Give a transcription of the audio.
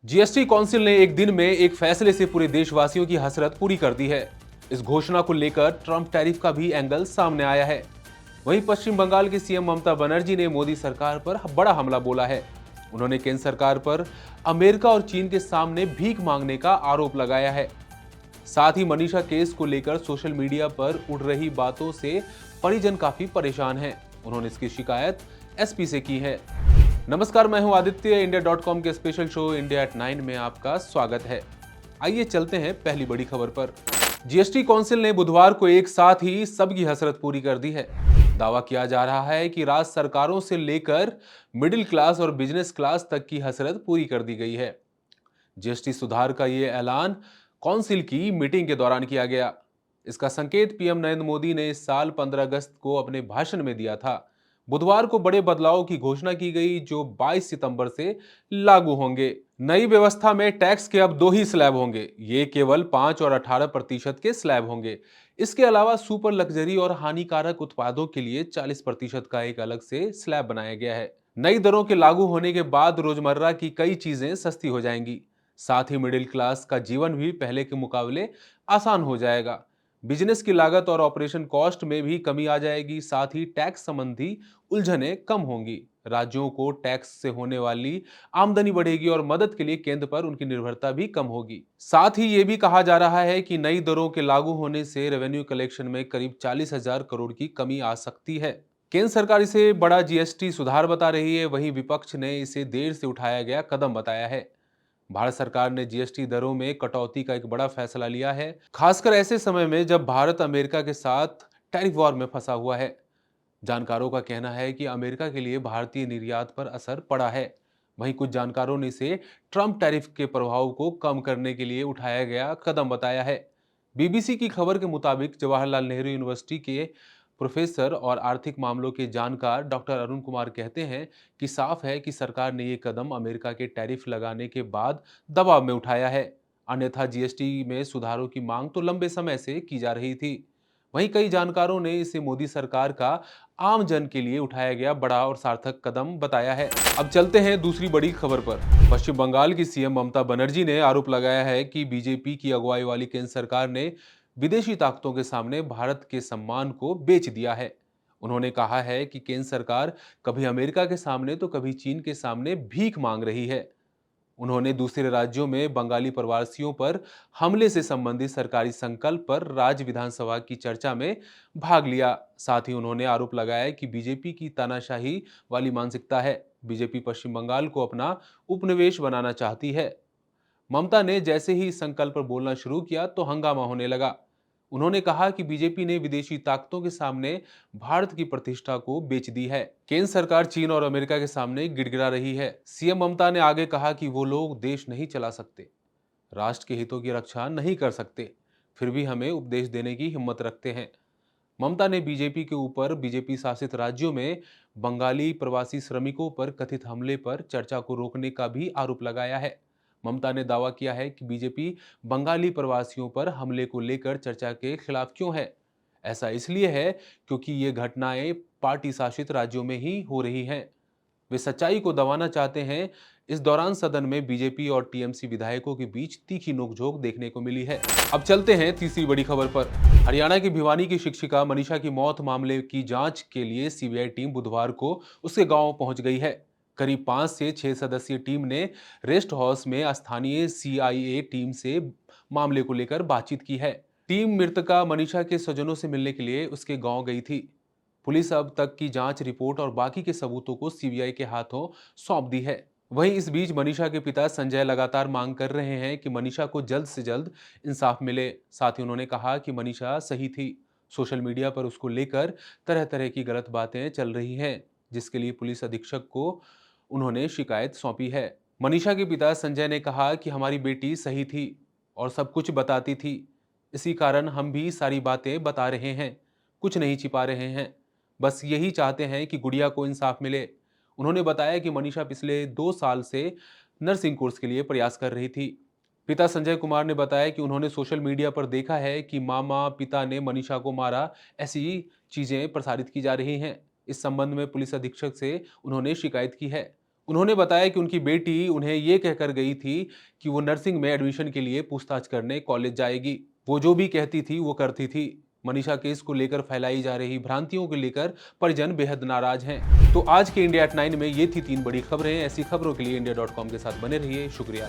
GST council ने एक दिन में एक फैसले से पूरे देशवासियों की हसरत पूरी कर दी है। इस घोषणा को लेकर ट्रंप टैरिफ का भी एंगल सामने आया है। वहीं पश्चिम बंगाल की सीएम ममता बनर्जी ने मोदी सरकार पर बड़ा हमला बोला है। उन्होंने केंद्र सरकार पर अमेरिका और चीन के सामने भीख मांगने का आरोप लगाया है। साथ ही मनीषा केस को लेकर सोशल मीडिया पर उड़ रही बातों से परिजन काफी परेशान हैं। उन्होंने इसकी शिकायत एसपी से की है। नमस्कार, मैं हूं आदित्य। इंडिया.com के स्पेशल शो इंडिया एट 9 में आपका स्वागत है। आइए चलते हैं पहली बड़ी खबर पर। जीएसटी काउंसिल ने बुधवार को एक साथ ही सबकी हसरत पूरी कर दी है। दावा किया जा रहा है कि राज्य सरकारों से लेकर मिडिल क्लास और बिजनेस क्लास तक की हसरत पूरी कर दी गई है। जीएसटी सुधार का ये ऐलान काउंसिल की मीटिंग के दौरान किया गया। इसका संकेत पीएम नरेंद्र मोदी ने इस साल 15 अगस्त को अपने भाषण में दिया था। बुधवार को बड़े बदलावों की घोषणा की गई जो 22 सितंबर से लागू होंगे। नई व्यवस्था में टैक्स के अब दो ही स्लैब होंगे। ये केवल 5 और 18% के स्लैब होंगे। इसके अलावा सुपर लग्जरी और हानिकारक उत्पादों के लिए 40% का एक अलग से स्लैब बनाया गया है। नई दरों के लागू होने के बाद रोजमर्रा की कई चीजें सस्ती हो जाएंगी। साथ ही मिडिल क्लास का जीवन भी पहले के मुकाबले आसान हो जाएगा। बिजनेस की लागत और ऑपरेशन कॉस्ट में भी कमी आ जाएगी। साथ ही टैक्स संबंधी उलझनें कम होंगी। राज्यों को टैक्स से होने वाली आमदनी बढ़ेगी और मदद के लिए केंद्र पर उनकी निर्भरता भी कम होगी। साथ ही ये भी कहा जा रहा है कि नई दरों के लागू होने से रेवेन्यू कलेक्शन में करीब 40,000 करोड़ की कमी आ सकती है। केंद्र सरकार इसे बड़ा जीएसटी सुधार बता रही है, वहीं विपक्ष ने इसे देर से उठाया गया कदम बताया है। भारत सरकार ने जीएसटी दरों में कटौती का एक बड़ा फैसला लिया है, खासकर ऐसे समय में जब भारत अमेरिका के साथ टैरिफ वॉर में फंसा हुआ है। जानकारों का कहना है कि अमेरिका के लिए भारतीय निर्यात पर असर पड़ा है। वहीं कुछ जानकारों ने इसे ट्रंप टैरिफ के प्रभाव को कम करने के लिए उठाया गया कदम बताया है। बीबीसी की खबर के मुताबिक जवाहरलाल नेहरू यूनिवर्सिटी के प्रोफेसर और आर्थिक मामलों के जानकार डॉक्टर अरुण कुमार कहते हैं कि साफ है कि सरकार ने ये कदम अमेरिका के टैरिफ लगाने के बाद दबाव में उठाया है। अन्यथा जीएसटी में सुधारों की मांग तो लंबे समय से की जा रही थी। वहीं कई जानकारों ने इसे मोदी सरकार का आम जन के लिए उठाया गया बड़ा और सार्थक कदम बताया है। अब चलते हैं दूसरी बड़ी खबर पर। पश्चिम बंगाल की सीएम ममता बनर्जी ने आरोप लगाया है कि बीजेपी की अगुवाई वाली केंद्र सरकार ने विदेशी ताकतों के सामने भारत के सम्मान को बेच दिया है। उन्होंने कहा है कि केंद्र सरकार कभी अमेरिका के सामने तो कभी चीन के सामने भीख मांग रही है। उन्होंने दूसरे राज्यों में बंगाली प्रवासियों पर हमले से संबंधित सरकारी संकल्प पर राज्य विधानसभा की चर्चा में भाग लिया। साथ ही उन्होंने आरोप लगाया कि बीजेपी की तानाशाही वाली मानसिकता है। बीजेपी पश्चिम बंगाल को अपना उपनिवेश बनाना चाहती है। ममता ने जैसे ही इस संकल्प पर बोलना शुरू किया तो हंगामा होने लगा। उन्होंने कहा कि बीजेपी ने विदेशी ताकतों के सामने भारत की प्रतिष्ठा को बेच दी है। केंद्र सरकार चीन और अमेरिका के सामने गिड़गिड़ा रही है। सीएम ममता ने आगे कहा कि वो लोग देश नहीं चला सकते, राष्ट्र के हितों की रक्षा नहीं कर सकते, फिर भी हमें उपदेश देने की हिम्मत रखते हैं। ममता ने बीजेपी के ऊपर बीजेपी शासित राज्यों में बंगाली प्रवासी श्रमिकों पर कथित हमले पर चर्चा को रोकने का भी आरोप लगाया है। ममता ने दावा किया है कि बीजेपी बंगाली प्रवासियों पर हमले को लेकर चर्चा के खिलाफ क्यों है। ऐसा इसलिए है क्योंकि ये घटनाएं पार्टी शासित राज्यों में ही हो रही हैं। वे सच्चाई को दबाना चाहते हैं। इस दौरान सदन में बीजेपी और टीएमसी विधायकों के बीच तीखी नोकझोंक देखने को मिली है। अब चलते हैं तीसरी बड़ी खबर पर। हरियाणा की भिवानी की शिक्षिका मनीषा की मौत मामले की जांच के लिए सीबीआई टीम बुधवार को उसके गांव पहुंच गई है। करीब 5 से 6 सदस्यीय टीम ने रेस्ट हाउस में स्थानीय सीआईए टीम से मामले को लेकर बातचीत की है। टीम मृतका मनीषा के स्वजनों से मिलने के लिए उसके गांव गई थी। पुलिस अब तक की जांच रिपोर्ट और बाकी के सबूतों को सीबीआई के हाथों सौंप दी है। वहीं इस बीच मनीषा के पिता संजय लगातार मांग कर रहे हैं कि मनीषा को जल्द से जल्द इंसाफ मिले। साथ ही उन्होंने कहा कि मनीषा सही थी। सोशल मीडिया पर उसको लेकर तरह तरह की गलत बातें चल रही हैं, जिसके लिए पुलिस अधीक्षक को उन्होंने शिकायत सौंपी है। मनीषा के पिता संजय ने कहा कि हमारी बेटी सही थी और सब कुछ बताती थी, इसी कारण हम भी सारी बातें बता रहे हैं, कुछ नहीं छिपा रहे हैं, बस यही चाहते हैं कि गुड़िया को इंसाफ मिले। उन्होंने बताया कि मनीषा पिछले 2 साल से नर्सिंग कोर्स के लिए प्रयास कर रही थी। पिता संजय कुमार ने बताया कि उन्होंने सोशल मीडिया पर देखा है कि मामा पिता ने मनीषा को मारा, ऐसी चीजें प्रसारित की जा रही हैं। इस संबंध में पुलिस अधीक्षक से उन्होंने शिकायत की है। उन्होंने बताया कि उनकी बेटी उन्हें ये कहकर गई थी कि वो नर्सिंग में एडमिशन के लिए पूछताछ करने कॉलेज जाएगी। वो जो भी कहती थी वो करती थी। मनीषा केस को लेकर फैलाई जा रही भ्रांतियों को लेकर परिजन बेहद नाराज हैं। तो आज के इंडिया एट 9 में ये थी 3 बड़ी खबरें। ऐसी खबरों के लिए इंडिया.com के साथ बने रहिए। शुक्रिया।